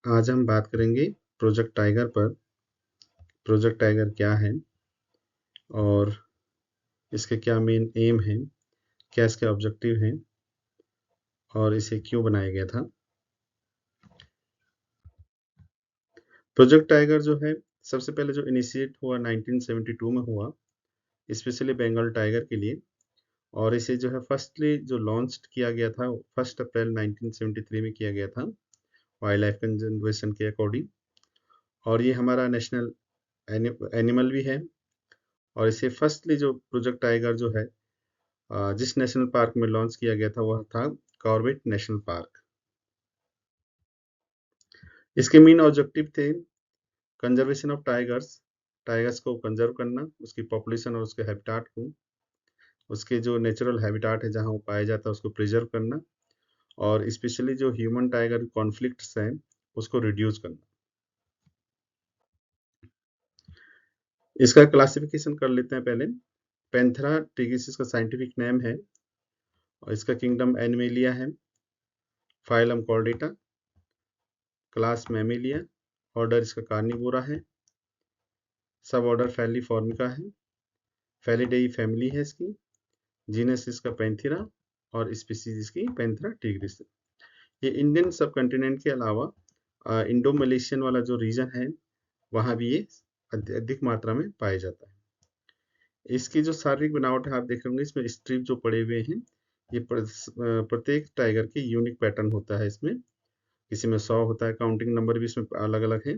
आज हम बात करेंगे प्रोजेक्ट टाइगर पर। प्रोजेक्ट टाइगर क्या है और इसके क्या मेन एम है, क्या इसके ऑब्जेक्टिव हैं और इसे क्यों बनाया गया था। प्रोजेक्ट टाइगर जो है सबसे पहले जो इनिशिएट हुआ 1972 में हुआ, स्पेशली बंगाल टाइगर के लिए। और इसे जो है फर्स्टली जो लॉन्च किया गया था 1 अप्रैल 1973 में किया गया था, वाइल्ड लाइफ कंजर्वेशन के अकॉर्डिंग। और ये हमारा नेशनल एनिमल भी है। और इसे फर्स्टली जो प्रोजेक्ट टाइगर जो है जिस नेशनल पार्क में लॉन्च किया गया था वह था कॉर्बेट नेशनल पार्क। इसके मेन ऑब्जेक्टिव थे कंजर्वेशन ऑफ टाइगर्स, टाइगर्स को कंजर्व करना, उसकी पॉपुलेशन और उसके हैबिटाट को, उसके जो नेचुरल हैबिटाट है जहाँ वो पाया जाता है उसको प्रिजर्व करना, और स्पेशली जो ह्यूमन टाइगर कॉन्फ्लिक्ट्स हैं उसको रिड्यूस करना। इसका क्लासिफिकेशन कर लेते हैं पहले। पैंथेरा टिग्रिस इसका साइंटिफिक नेम है और इसका किंगडम एनिमेलिया है, phylum Chordata, class Mammalia, order इसका कार्निवोरा है, सब ऑर्डर फैलिफॉर्मिका है, फैलिडेई फैमिली है इसकी, जीनस इसका पैंथेरा और स्पीसीज इसकी पैंथेरा टिग्रिस। ये इंडियन सब कॉन्टिनेंट के अलावा इंडो मलेशियन वाला जो रीजन है वहाँ भी ये अधिक मात्रा में पाया जाता है। इसकी जो शारीरिक बनावट है आप देख रहे होंगे, इसमें स्ट्रिप जो पड़े हुए हैं, ये प्रत्येक टाइगर की यूनिक पैटर्न होता है। इसमें किसी में 100 होता है, काउंटिंग नंबर भी इसमें अलग अलग है,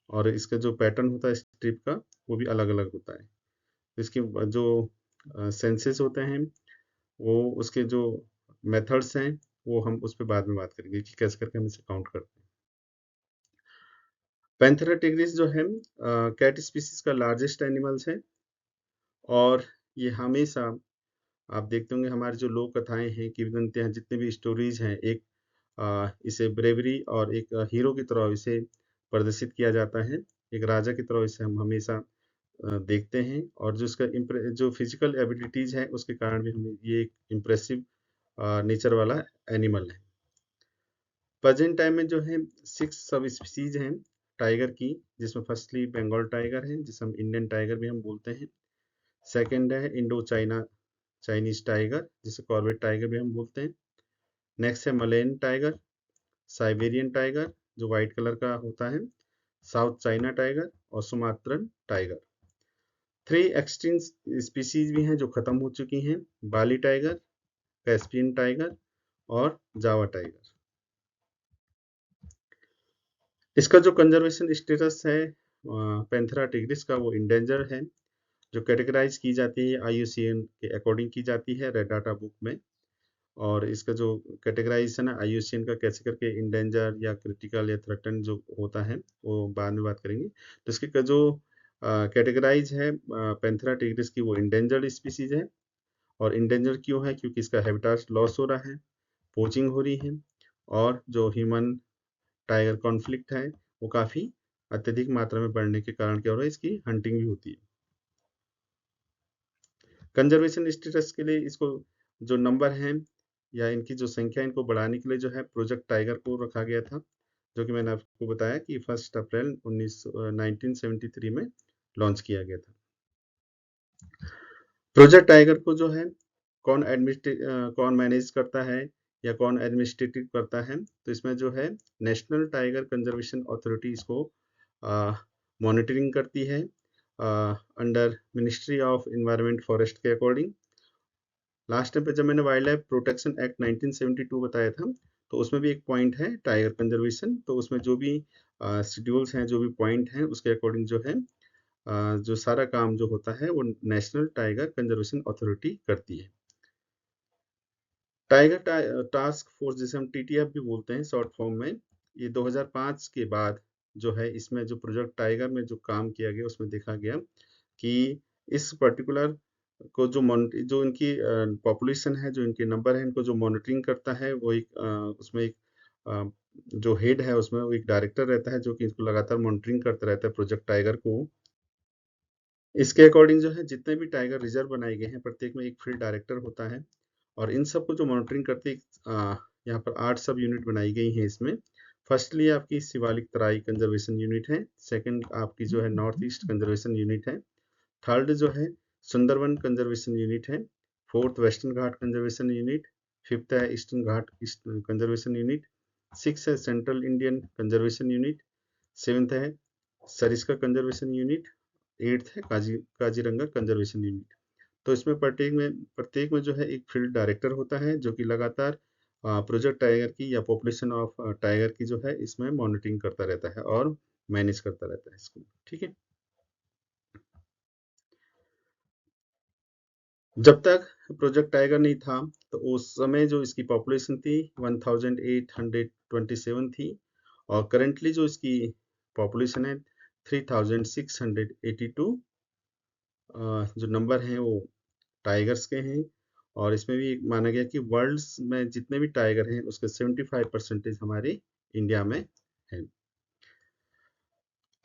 और इसका जो पैटर्न होता है स्ट्रिप का वो भी अलग अलग होता है। इसकी जो सेंसेस होते हैं वो उसके जो मेथड्स हैं वो हम उस पर बाद में बात करेंगे कि कैसे करके हम इसे काउंट करते हैं। पैंथेरा टिग्रिस जो है कैट स्पीसीज का लार्जेस्ट एनिमल्स है। और ये हमेशा आप देखते होंगे हमारी जो लोक कथाएं हैं, किंवदंतियां हैं, जितने भी स्टोरीज हैं, एक इसे ब्रेवरी और एक हीरो की तरह इसे प्रदर्शित किया जाता है। एक राजा की तरह इसे हम हमेशा देखते हैं, और जो इसका जो फिजिकल एबिलिटीज है उसके कारण भी हमें ये एक इम्प्रेसिव नेचर वाला एनिमल है। प्रेजेंट टाइम में जो है 6 सब स्पीसीज हैं टाइगर की, जिसमें फर्स्टली बंगाल टाइगर है जिसे हम इंडियन टाइगर भी हम बोलते हैं। सेकंड है इंडो चाइना चाइनीज टाइगर जिसे कॉर्बेट टाइगर भी हम बोलते हैं। नेक्स्ट है मलेन टाइगर, साइबेरियन टाइगर जो व्हाइट कलर का होता है, साउथ चाइना टाइगर और सुमात्रन टाइगर। 3 एक्सटिंक्ट स्पीसीज भी हैं जो खत्म हो चुकी हैं, बाली टाइगर, कैस्पियन टाइगर और जावा टाइगर। इसका जो कंजर्वेशन स्टेटस है पैंथेरा टिग्रिस का, वो इंडेंजर है। जो कैटेगराइज की जाती है IUCN के अकॉर्डिंग की जाती है रेड डाटा बुक में। और इसका जो कैटेगराइजेशन है IUCN का कैसे करके इंडेंजर या क्रिटिकल या थ्रेटन जो होता है वो बाद में बात करेंगे। तो इसके जो कैटेगराइज है पैंथेरा टिग्रिस की, वो इंडेंजर्ड स्पीसीज है। और इंडेंजर क्यों है? क्योंकि इसका हैबिटाट लॉस हो रहा है, पोचिंग हो रही है, और जो ह्यूमन टाइगर कॉन्फ्लिक्ट है वो काफ़ी अत्यधिक मात्रा में बढ़ने के कारण क्या हो रहा है, इसकी हंटिंग भी होती है। कंजर्वेशन स्टेटस के लिए इसको जो नंबर हैं या इनकी जो संख्या, इनको बढ़ाने के लिए जो है प्रोजेक्ट टाइगर को रखा गया था, जो कि मैंने आपको बताया कि 1 अप्रैल 1973 में लॉन्च किया गया था। प्रोजेक्ट टाइगर को जो है कौन मैनेज करता है या कौन एडमिनिस्ट्रेटिव करता है, तो इसमें जो है नेशनल टाइगर कंजर्वेशन अथॉरिटी इसको मॉनिटरिंग करती है under ministry of environment forest के अकॉर्डिंग। लास्ट टाइम पे जब मैंने वाइल्ड लाइफ प्रोटेक्शन एक्ट 1972 बताया था, तो उसमें भी एक पॉइंट है टाइगर कंजर्वेशन। तो उसमें जो भी शेड्यूल्स हैं, जो भी पॉइंट हैं, उसके अकॉर्डिंग जो है जो सारा काम जो होता है वो नेशनल टाइगर कंजर्वेशन अथॉरिटी करती है। टाइगर टास्क फोर्स जिसे हम TTF भी बोलते हैं शॉर्ट फॉर्म में, ये 2005 के बाद जो है इसमें जो प्रोजेक्ट टाइगर में जो काम किया गया उसमें देखा गया कि इस पर्टिकुलर को जो इनकी पॉपुलेशन है, जो इनके नंबर है, इनको जो मॉनिटरिंग करता है वो एक उसमें एक अ, जो हेड है उसमें वो एक डायरेक्टर रहता है जो कि इसको लगातार मॉनिटरिंग करता रहता है प्रोजेक्ट टाइगर को। इसके अकॉर्डिंग जो है जितने भी टाइगर रिजर्व बनाए गए हैं प्रत्येक में एक फील्ड डायरेक्टर होता है, और इन सबको जो मॉनिटरिंग करते यहाँ पर 8 सब यूनिट बनाई गई हैं इसमें। फर्स्टली आपकी शिवालिक तराई कंजर्वेशन यूनिट है, सेकंड आपकी जो है नॉर्थ ईस्ट कंजर्वेशन यूनिट है, थर्ड जो है सुंदरवन कंजर्वेशन यूनिट है, फोर्थ वेस्टर्न घाट कंजर्वेशन यूनिट, फिफ्थ है ईस्टर्न घाट कंजर्वेशन यूनिट, सिक्स है central Indian conservation unit, seventh है सरिस्का कंजर्वेशन यूनिट, एट्थ है काजीरंगा कंजर्वेशन यूनिट। तो इसमें प्रत्येक में जो है एक फील्ड डायरेक्टर होता है जो कि लगातार प्रोजेक्ट टाइगर की या पॉपुलेशन ऑफ टाइगर की जो है इसमें मॉनिटरिंग करता रहता है और मैनेज करता रहता है इसको। ठीक है, जब तक प्रोजेक्ट टाइगर नहीं था तो उस समय जो इसकी पॉपुलेशन थी 1827 थी, और करेंटली जो इसकी पॉपुलेशन है 3682 जो नंबर हैं वो टाइगर्स के हैं। और इसमें भी माना गया कि वर्ल्ड में जितने भी टाइगर हैं उसके 75% हमारे इंडिया में है।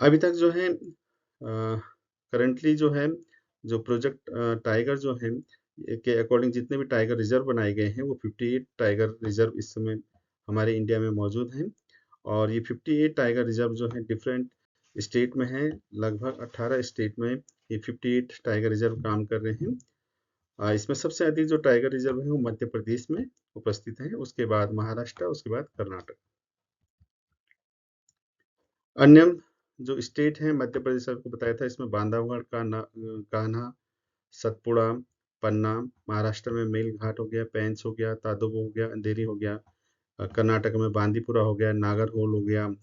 अभी तक जो है करंटली जो है जो प्रोजेक्ट टाइगर जो है के अकॉर्डिंग जितने भी टाइगर रिजर्व बनाए गए हैं वो 58 टाइगर रिजर्व इस समय हमारे इंडिया में मौजूद हैं। और ये 58 टाइगर रिजर्व जो है डिफरेंट स्टेट में है, लगभग 18 स्टेट में ये 58 टाइगर रिजर्व काम कर रहे हैं। इसमें सबसे अधिक जो टाइगर रिजर्व है वो मध्य प्रदेश में उपस्थित है, उसके बाद महाराष्ट्र, उसके बाद कर्नाटक। अन्य जो स्टेट है मध्य प्रदेश आपको बताया था, इसमें बांधवगढ़ कान्हा, सतपुड़ा, पन्ना, महाराष्ट्र में मेलघाट हो गया, पेंच हो गया, ताडोबा हो गया, अंधेरी हो गया, कर्नाटक में बांदीपुरा हो गया, नागरहोल हो गया,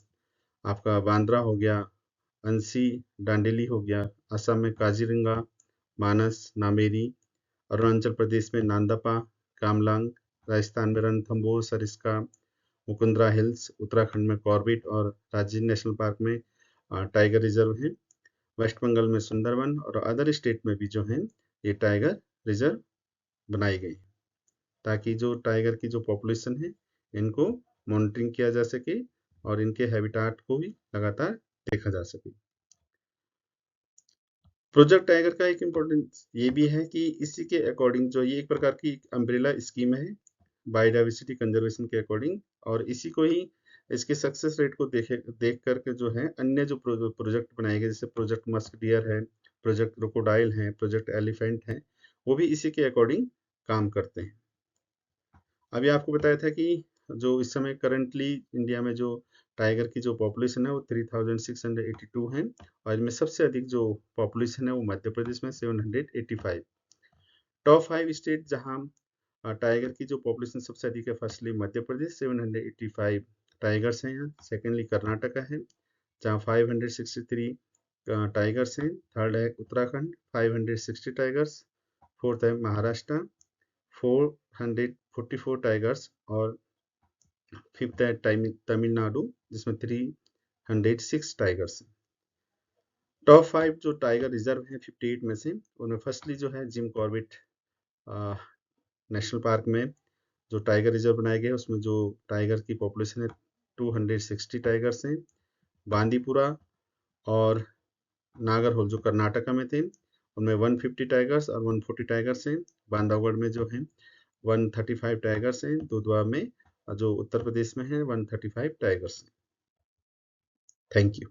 आपका बांद्रा हो गया, अंसी, डांडेली हो गया, असम में काजीरंगा, मानस, नामेरी, अरुणाचल प्रदेश में नांदपा, कामलांग, राजस्थान में रणथंभौर, सरिस्का, मुकुंदरा हिल्स, उत्तराखंड में कॉर्बेट और रांची नेशनल पार्क में टाइगर रिजर्व है, वेस्ट बंगाल में सुंदरवन और अदर स्टेट में भी जो है ये टाइगर रिजर्व बनाई गई, ताकि जो टाइगर की जो पॉपुलेशन है इनको मॉनिटरिंग किया जा सके और इनके हैबिटाट को भी लगातार देखा जा सके। प्रोजेक्ट टाइगर का एक इम्पोर्टेंस ये भी है कि इसी के अकॉर्डिंग जो ये एक प्रकार की अम्ब्रेला स्कीम है बायोडाइवर्सिटी कंजर्वेशन के अकॉर्डिंग, और इसी को ही इसके सक्सेस रेट को देख करके जो है अन्य जो प्रोजेक्ट बनाए गए जैसे प्रोजेक्ट मस्क डियर है, प्रोजेक्ट क्रोकोडाइल है, प्रोजेक्ट एलिफेंट है, वो भी इसी के अकॉर्डिंग काम करते हैं। अभी आपको बताया था कि जो इस समय करंटली इंडिया में जो टाइगर की जो पॉपुलेशन है वो 3682 है, और इनमें सबसे अधिक जो पॉपुलेशन है वो मध्य प्रदेश में 785। टॉप 5 स्टेट जहां टाइगर की जो पॉपुलेशन सबसे अधिक है, फर्स्टली मध्य प्रदेश 785 टाइगर्स हैं यहाँ, सेकेंडली कर्नाटका है जहाँ 563 टाइगर्स हैं, थर्ड है उत्तराखंड 560 टाइगर्स, फोर्थ है महाराष्ट्र 444 टाइगर्स, और फिफ्थ है तमिलनाडु जिसमें 306 टाइगर्स हैं। टॉप 5 जो टाइगर रिजर्व हैं 58 में से, उनमें फर्स्टली जो है जिम कॉर्बेट नेशनल पार्क में जो टाइगर रिजर्व बनाए गए उसमें जो टाइगर की पॉपुलेशन है 260 टाइगर्स हैं। बांदीपुरा और नागरहोल जो कर्नाटका में थे उनमें 150 टाइगर्स और 140 टाइगर्स हैं। बांधवगढ़ में जो है 135 टाइगर्स हैं। दुधवा में जो उत्तर प्रदेश में है 135 टाइगर्स हैं। Thank you.